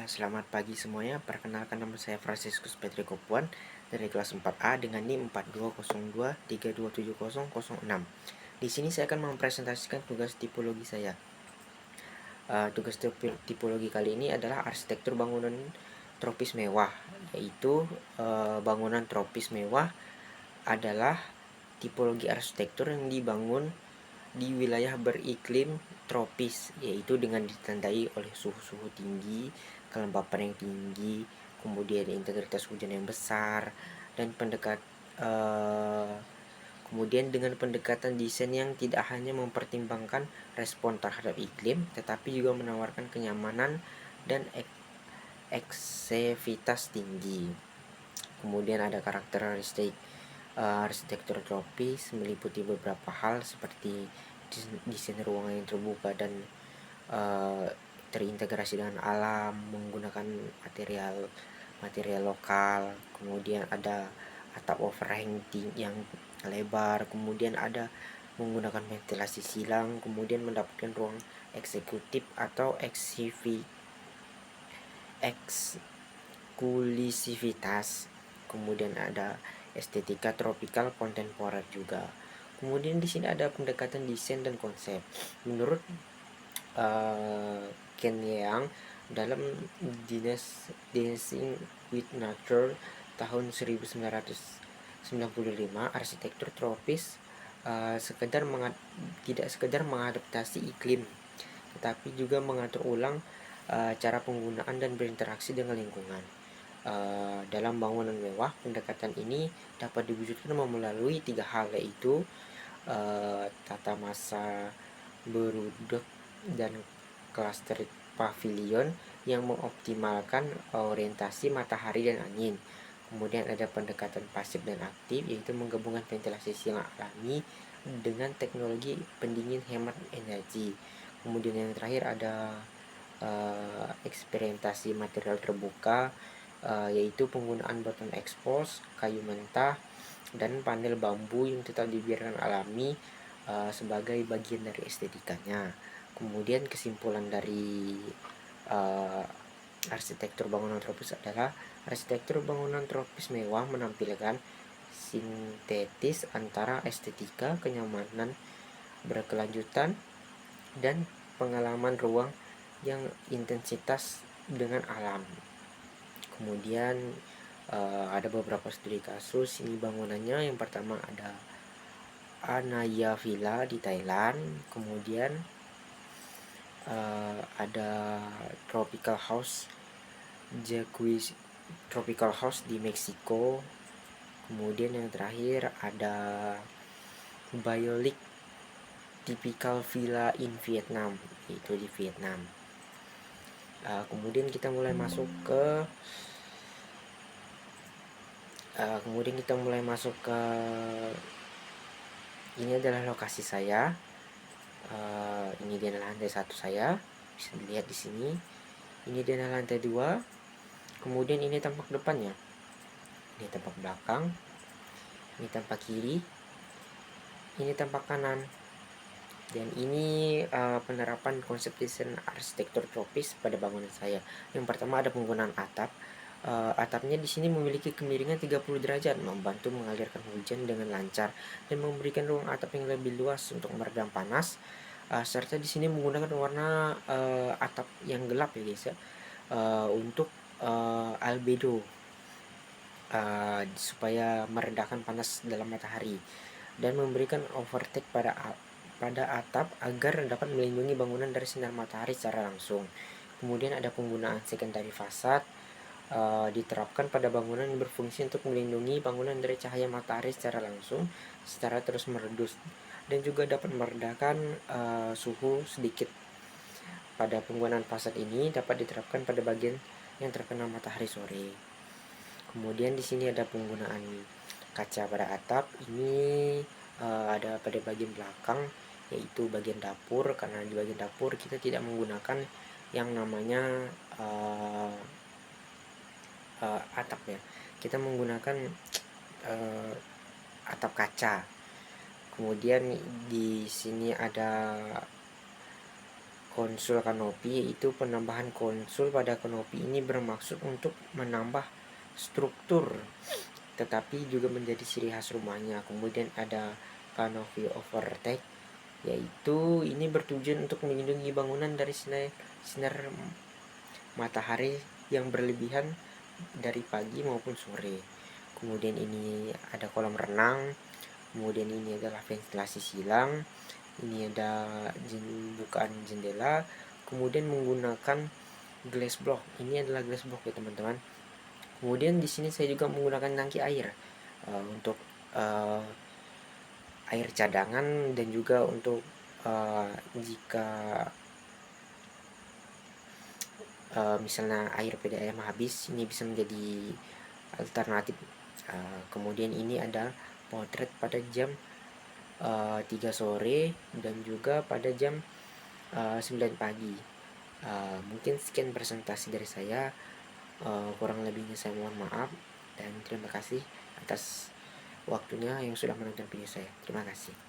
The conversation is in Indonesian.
Selamat pagi semuanya. Perkenalkan, nama saya Franciscus Petri Kopuan dari kelas 4A dengan NIM 4202327006. Di sini saya akan mempresentasikan tugas tipologi saya. Tugas tipologi kali ini adalah arsitektur bangunan tropis mewah, yaitu bangunan tropis mewah adalah tipologi arsitektur yang dibangun di wilayah beriklim tropis, yaitu dengan ditandai oleh suhu tinggi, kelembapan yang tinggi, kemudian integritas hujan yang besar, dan kemudian dengan pendekatan desain yang tidak hanya mempertimbangkan respon terhadap iklim, tetapi juga menawarkan kenyamanan dan eksevitas tinggi. Kemudian ada karakteristik arsitektur tropis meliputi beberapa hal seperti desain ruangan yang terbuka dan terintegrasi dengan alam menggunakan material lokal. Kemudian ada atap overhang yang lebar, kemudian ada menggunakan ventilasi silang, kemudian mendapatkan ruang eksekutif atau eksklusivitas. Kemudian ada estetika tropikal kontemporer juga. Kemudian di sini ada pendekatan desain dan konsep. Menurut Ken Yeang dalam Dancing with Nature tahun 1995, arsitektur tropis tidak sekedar mengadaptasi iklim, tetapi juga mengatur ulang cara penggunaan dan berinteraksi dengan lingkungan. Dalam bangunan mewah, pendekatan ini dapat diwujudkan melalui 3 hal, yaitu tata masa berudek dan klaster pavilion yang mengoptimalkan orientasi matahari dan angin. Kemudian ada pendekatan pasif dan aktif, yaitu menggabungkan ventilasi silang alami dengan teknologi pendingin hemat energi. Kemudian yang terakhir ada eksperimentasi material terbuka, yaitu penggunaan beton expose, kayu mentah, dan panel bambu yang tetap dibiarkan alami sebagai bagian dari estetikanya. Kemudian kesimpulan dari arsitektur bangunan tropis adalah arsitektur bangunan tropis mewah menampilkan sintetis antara estetika, kenyamanan berkelanjutan, dan pengalaman ruang yang intensitas dengan alam. Kemudian ada beberapa studi kasus ini bangunannya. Yang pertama ada Anaya Villa di Thailand, kemudian ada Tropical House di Meksiko, kemudian yang terakhir ada Biolik Typical Villa in Vietnam, itu di Vietnam. Kemudian kita mulai masuk ke ini adalah lokasi saya. Ini dia lantai 1 saya, bisa dilihat di sini. Ini dia lantai 2. Kemudian ini tampak depannya, ini tampak belakang, ini tampak kiri, ini tampak kanan. Dan ini penerapan konsep desain arsitektur tropis pada bangunan saya. Yang pertama ada penggunaan atap. Atapnya di sini memiliki kemiringan 30 derajat, membantu mengalirkan hujan dengan lancar dan memberikan ruang atap yang lebih luas untuk meredam panas. Serta di sini menggunakan warna atap yang gelap ya guys ya, untuk albedo, supaya meredakan panas dalam matahari dan memberikan overtake pada atap agar dapat melindungi bangunan dari sinar matahari secara langsung. Kemudian ada penggunaan secondary facade, diterapkan pada bangunan yang berfungsi untuk melindungi bangunan dari cahaya matahari secara langsung secara terus menerus, dan juga dapat meredakan suhu sedikit. Pada penggunaan fasad ini dapat diterapkan pada bagian yang terkena matahari sore. Kemudian di sini ada penggunaan kaca pada atap. Ini ada pada bagian belakang, yaitu bagian dapur, karena di bagian dapur kita tidak menggunakan yang namanya atap ya. Kita menggunakan atap kaca. Kemudian di sini ada konsul kanopi, yaitu penambahan konsul pada kanopi ini bermaksud untuk menambah struktur tetapi juga menjadi ciri khas rumahnya. Kemudian ada canopy overtake, yaitu ini bertujuan untuk melindungi bangunan dari sinar matahari yang berlebihan dari pagi maupun sore. Kemudian ini ada kolam renang, kemudian ini adalah ventilasi silang, ini ada bukaan jendela, kemudian menggunakan glass block. Ini adalah glass block ya teman-teman. Kemudian di sini saya juga menggunakan tangki air untuk uh, air cadangan dan juga untuk jika misalnya air PDAM habis, ini bisa menjadi alternatif. Kemudian ini ada potret pada jam 3 sore dan juga pada jam 9 pagi. Mungkin sekian presentasi dari saya. Kurang lebihnya saya mohon maaf dan terima kasih atas waktunya yang sudah menonton video saya. Terima kasih.